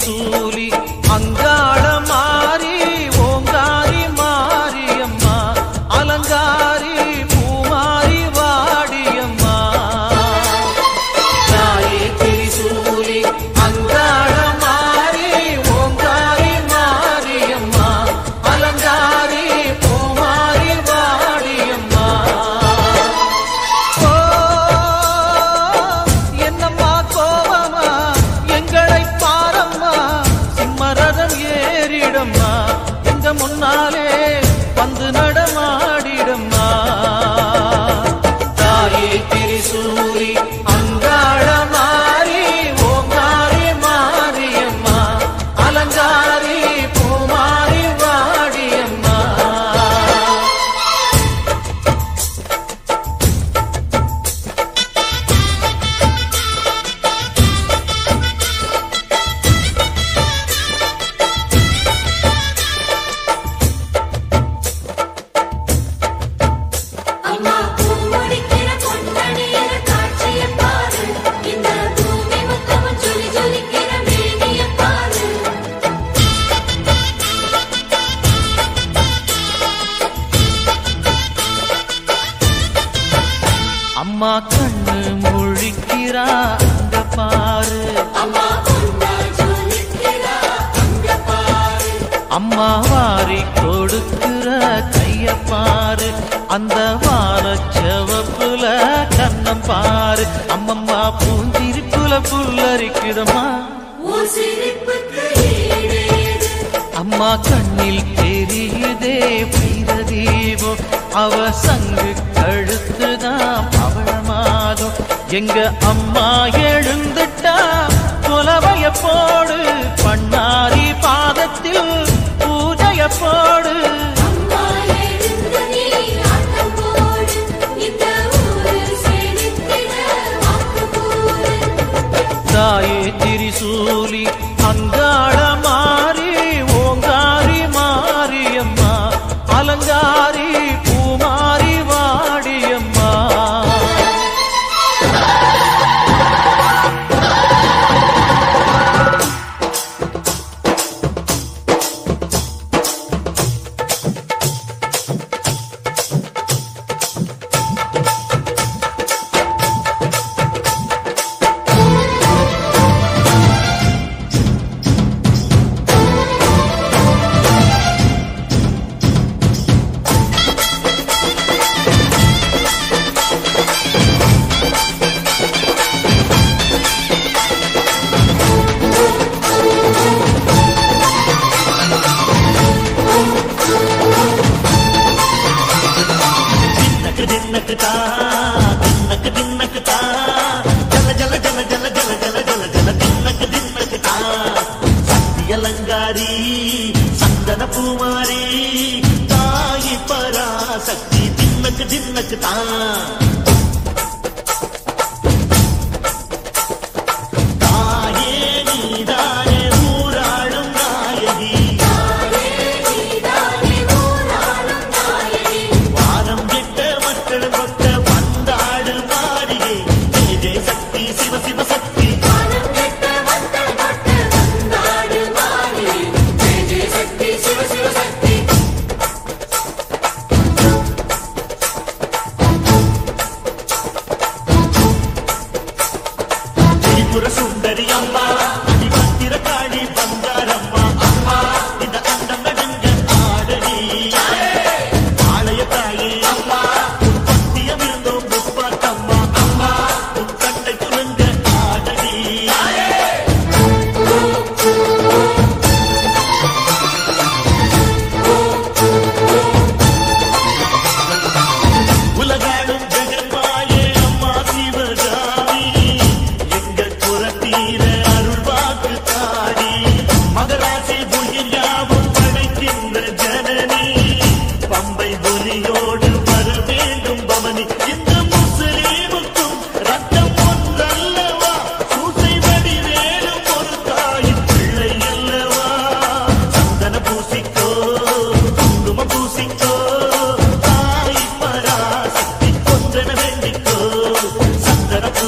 திரிசூலி அங்காள மாறி ஓங்காரி மாரியம்மா அலங்காரி பூமாரி வாடியம்மா தாயே திரிசூலி அங்காள மாறி ஓங்காரி மாரியம்மா அலங்காரி பூமாரி வாடியம்மா என்னம்மா கோபமா எங்களை பாரம்மா சிம்மரதம் ஏறிடம்மா எங்க முன்னாலே வந்து நடமாடிடம்மா தாயே திரிசூலி அங்காள மாறி ஓங்காரி மாரியம்மா அலங்காரி பூமாரி வாடியம்மா அம்மா பூமுடிக்கிற பொன்னணியிற காட்சிய பாரு இந்த பூமி முத்தமும் ஜொலி ஜொலிக்கிற மேனிய பாரு அம்மா கண்ணு முழிக்கிறா அங்க பாரு அம்மா பொன்னா ஜொலிக்கிற அங்க பாரு அம்மா வாரி கொடுக்கிற கைய பாரு அந்த வானச்சவப்புல கண்ணம் பாரு அம்மம்மா பூஞ்சிரிப்புல புல்லரிக்குதம்மா உன் சிரிப்புக்கு ஈடேது அம்மா கண்ணில் தெரியுதே வைர தீபம் அவ சங்கு கழுத்துதான் பவளமாதும் எங்க அம்மா எழுந்துட்டா கொலவைய போடு பண்ணாரி பாதத்தில் பூஜைய போடு அம்மா எழுந்து நீ ஆட்டம் போடு இந்த ஊரு செழித்திட வாக்கு கூறு தாயே திரிசூலி அங்காள மாறி ஓங்காரி மாரியம்மா அலங்காரி பூமாரி வாடியம்மா அலங்காரி சந்தன பூமாரி தாயி பராசக்தி தின்னக்கு தின்னக்கு தான் தாயே நீதானே ஊராளும் நாயகி வாரம் கெட்ட மக்கள் கொட்ட வந்தாடு மாறியே ஜெய ஜெய சக்தி சிவ சிவ சக்தி திரிபுர சுந்தரி அம்மா அதிபத்திர காளி பங்காரம்மா அம்மா இந்த அண்டம் நடுங்க ஆடடி ஆலய தாயே அம்மா பத்தியம் இருந்தோம் முப்பாட்டம்மா அம்மா உன் கட்டை துறங்க ஆடடி உலகாடும் ஜெகன்மாயே அம்மா சிவகாமி எங்கள் புறத்தீர அருள் வாக்கு தாடி மகராசி புயல் யாவும் படைக்கின்ற ஜனனி பம்பை புலியோடு வர வேண்டும் பவனி இந்த முஸ்லீமுக்கும் ரத்தம் ஒன்றல்லவா சூசை வடி வேலும் ஒரு தாயின் பிள்ளை அல்லவா சந்தன பூசிக்கோ குங்கும பூசிக்கோ தாய் பராசக்தி கொன்றன வேண்டிக்கோ சந்தன பூ